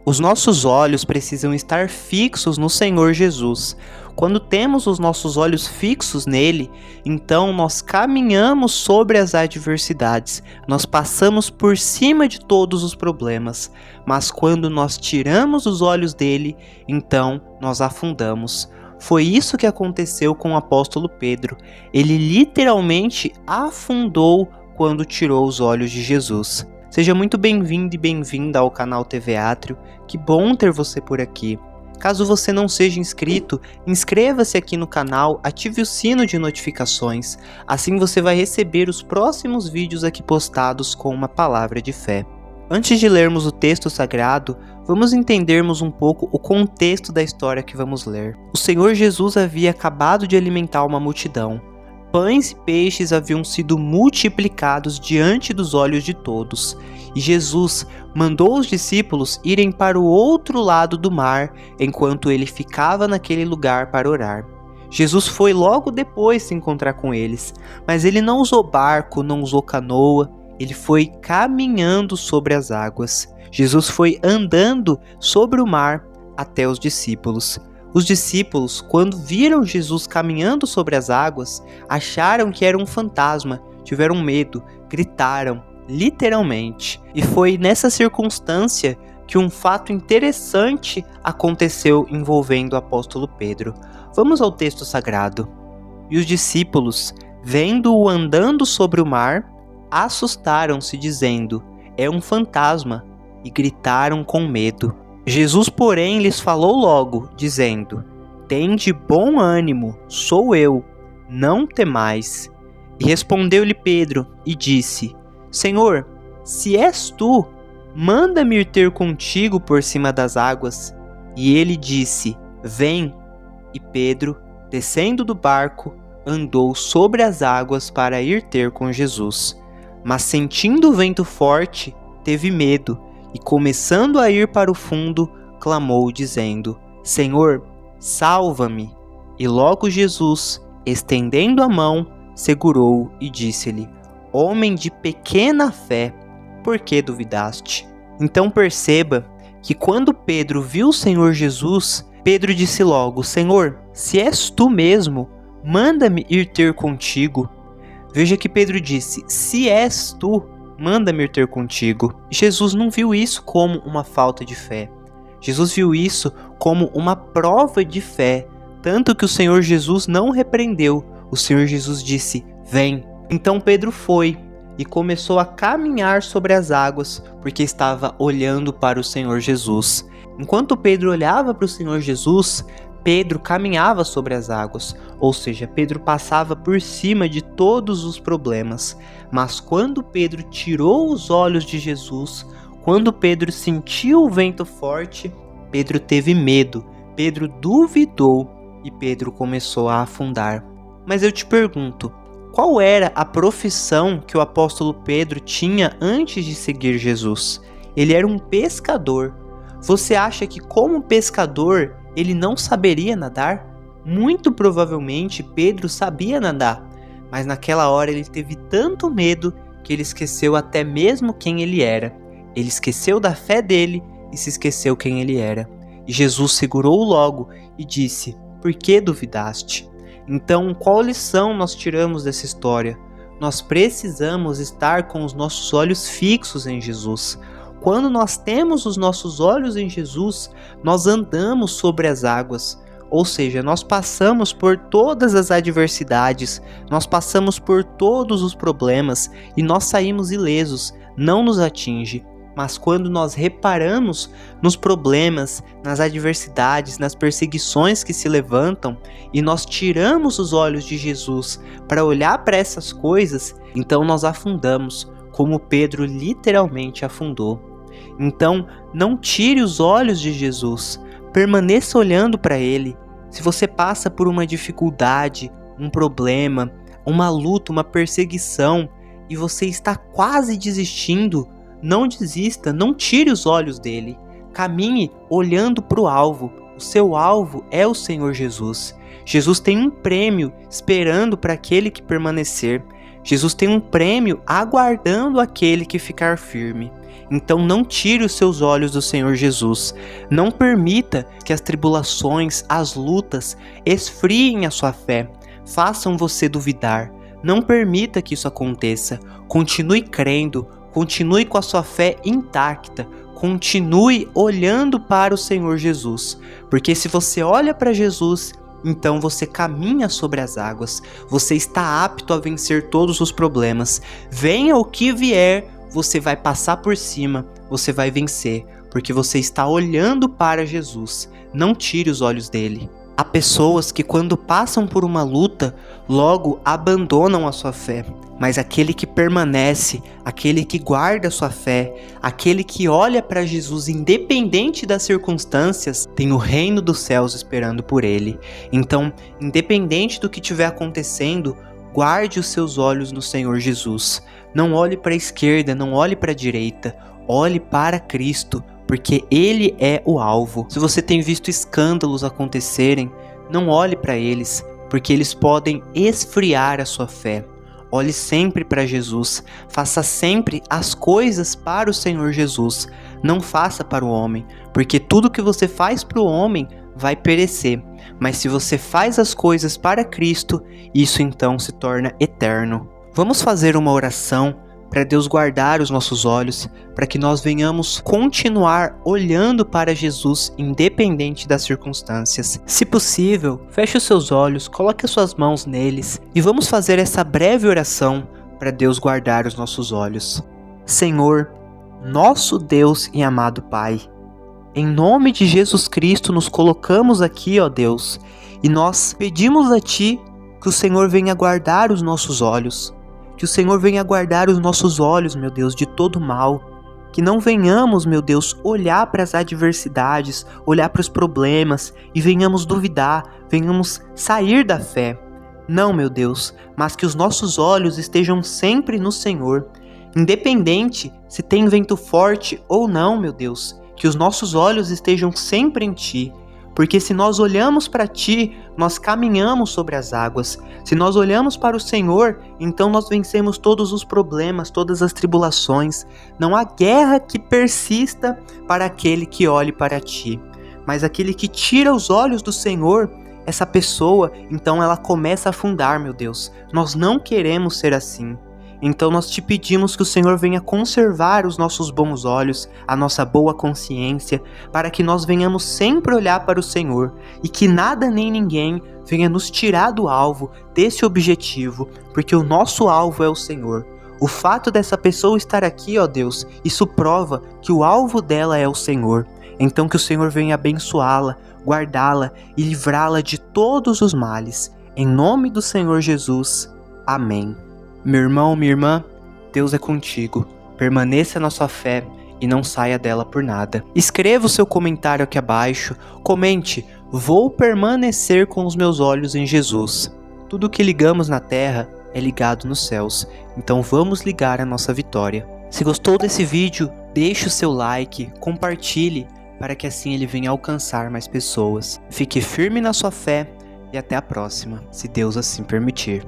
Os nossos olhos precisam estar fixos no Senhor Jesus. Quando temos os nossos olhos fixos nele, então nós caminhamos sobre as adversidades, nós passamos por cima de todos os problemas. Mas quando nós tiramos os olhos dele, então nós afundamos. Foi isso que aconteceu com o apóstolo Pedro. Ele literalmente afundou quando tirou os olhos de Jesus. Seja muito bem-vindo e bem-vinda ao canal TV Átrio. Que bom ter você por aqui. Caso você não seja inscrito, inscreva-se aqui no canal, ative o sino de notificações. Assim você vai receber os próximos vídeos aqui postados com uma palavra de fé. Antes de lermos o texto sagrado, vamos entendermos um pouco o contexto da história que vamos ler. O Senhor Jesus havia acabado de alimentar uma multidão. Pães e peixes haviam sido multiplicados diante dos olhos de todos, e Jesus mandou os discípulos irem para o outro lado do mar, enquanto ele ficava naquele lugar para orar. Jesus foi logo depois se encontrar com eles, mas ele não usou barco, não usou canoa, ele foi caminhando sobre as águas. Jesus foi andando sobre o mar até os discípulos. Os discípulos, quando viram Jesus caminhando sobre as águas, acharam que era um fantasma, tiveram medo, gritaram, literalmente. E foi nessa circunstância que um fato interessante aconteceu envolvendo o apóstolo Pedro. Vamos ao texto sagrado. E os discípulos, vendo-o andando sobre o mar, assustaram-se, dizendo: "É um fantasma", e gritaram com medo. Jesus, porém, lhes falou logo, dizendo: "Tende bom ânimo, sou eu, não temais." E respondeu-lhe Pedro e disse: "Senhor, se és tu, manda-me ir ter contigo por cima das águas." E ele disse: "Vem." E Pedro, descendo do barco, andou sobre as águas para ir ter com Jesus. Mas sentindo o vento forte, teve medo, e começando a ir para o fundo, clamou dizendo: "Senhor, salva-me." E logo Jesus, estendendo a mão, segurou-o e disse-lhe: "Homem de pequena fé, por que duvidaste?" Então perceba que quando Pedro viu o Senhor Jesus, Pedro disse logo: "Senhor, se és tu mesmo, manda-me ir ter contigo." Veja que Pedro disse: "Se és tu, manda-me ir ter contigo." Jesus não viu isso como uma falta de fé. Jesus viu isso como uma prova de fé, tanto que o Senhor Jesus não repreendeu. O Senhor Jesus disse: "Vem." Então Pedro foi e começou a caminhar sobre as águas, porque estava olhando para o Senhor Jesus. Enquanto Pedro olhava para o Senhor Jesus, Pedro caminhava sobre as águas, ou seja, Pedro passava por cima de todos os problemas. Mas quando Pedro tirou os olhos de Jesus, quando Pedro sentiu o vento forte, Pedro teve medo, Pedro duvidou e Pedro começou a afundar. Mas eu te pergunto, qual era a profissão que o apóstolo Pedro tinha antes de seguir Jesus? Ele era um pescador. Você acha que como pescador ele não saberia nadar? Muito provavelmente Pedro sabia nadar, mas naquela hora ele teve tanto medo que ele esqueceu até mesmo quem ele era. Ele esqueceu da fé dele e se esqueceu quem ele era. E Jesus segurou-o logo e disse: "Por que duvidaste?" Então, qual lição nós tiramos dessa história? Nós precisamos estar com os nossos olhos fixos em Jesus. Quando nós temos os nossos olhos em Jesus, nós andamos sobre as águas, ou seja, nós passamos por todas as adversidades, nós passamos por todos os problemas e nós saímos ilesos, não nos atinge. Mas quando nós reparamos nos problemas, nas adversidades, nas perseguições que se levantam e nós tiramos os olhos de Jesus para olhar para essas coisas, então nós afundamos, como Pedro literalmente afundou. Então, não tire os olhos de Jesus, permaneça olhando para Ele. Se você passa por uma dificuldade, um problema, uma luta, uma perseguição e você está quase desistindo, não desista, não tire os olhos dele. Caminhe olhando para o alvo. O seu alvo é o Senhor Jesus. Jesus tem um prêmio esperando para aquele que permanecer. Jesus tem um prêmio aguardando aquele que ficar firme. Então não tire os seus olhos do Senhor Jesus. Não permita que as tribulações, as lutas, esfriem a sua fé, façam você duvidar. Não permita que isso aconteça. Continue crendo, continue com a sua fé intacta, continue olhando para o Senhor Jesus. Porque se você olha para Jesus, então você caminha sobre as águas, você está apto a vencer todos os problemas. Venha o que vier, você vai passar por cima, você vai vencer, porque você está olhando para Jesus. Não tire os olhos dele. Há pessoas que quando passam por uma luta, logo abandonam a sua fé. Mas aquele que permanece, aquele que guarda a sua fé, aquele que olha para Jesus independente das circunstâncias, tem o reino dos céus esperando por ele. Então, independente do que estiver acontecendo, guarde os seus olhos no Senhor Jesus. Não olhe para a esquerda, não olhe para a direita, olhe para Cristo, porque Ele é o alvo. Se você tem visto escândalos acontecerem, não olhe para eles, porque eles podem esfriar a sua fé. Olhe sempre para Jesus, faça sempre as coisas para o Senhor Jesus, não faça para o homem, porque tudo que você faz para o homem vai perecer, mas se você faz as coisas para Cristo, isso então se torna eterno. Vamos fazer uma oração para Deus guardar os nossos olhos, para que nós venhamos continuar olhando para Jesus independente das circunstâncias. Se possível, feche os seus olhos, coloque as suas mãos neles e vamos fazer essa breve oração para Deus guardar os nossos olhos. Senhor, nosso Deus e amado Pai, em nome de Jesus Cristo nos colocamos aqui, ó Deus, e nós pedimos a Ti que o Senhor venha guardar os nossos olhos. Que o Senhor venha guardar os nossos olhos, meu Deus, de todo mal. Que não venhamos, meu Deus, olhar para as adversidades, olhar para os problemas e venhamos duvidar, venhamos sair da fé. Não, meu Deus, mas que os nossos olhos estejam sempre no Senhor. Independente se tem vento forte ou não, meu Deus, que os nossos olhos estejam sempre em Ti. Porque se nós olhamos para Ti, nós caminhamos sobre as águas. Se nós olhamos para o Senhor, então nós vencemos todos os problemas, todas as tribulações. Não há guerra que persista para aquele que olhe para Ti. Mas aquele que tira os olhos do Senhor, essa pessoa, então ela começa a afundar, meu Deus. Nós não queremos ser assim. Então nós te pedimos que o Senhor venha conservar os nossos bons olhos, a nossa boa consciência, para que nós venhamos sempre olhar para o Senhor e que nada nem ninguém venha nos tirar do alvo, desse objetivo, porque o nosso alvo é o Senhor. O fato dessa pessoa estar aqui, ó Deus, isso prova que o alvo dela é o Senhor. Então que o Senhor venha abençoá-la, guardá-la e livrá-la de todos os males. Em nome do Senhor Jesus. Amém. Meu irmão, minha irmã, Deus é contigo. Permaneça na sua fé e não saia dela por nada. Escreva o seu comentário aqui abaixo. Comente: vou permanecer com os meus olhos em Jesus. Tudo que ligamos na terra é ligado nos céus. Então vamos ligar a nossa vitória. Se gostou desse vídeo, deixe o seu like, compartilhe, para que assim ele venha alcançar mais pessoas. Fique firme na sua fé e até a próxima, se Deus assim permitir.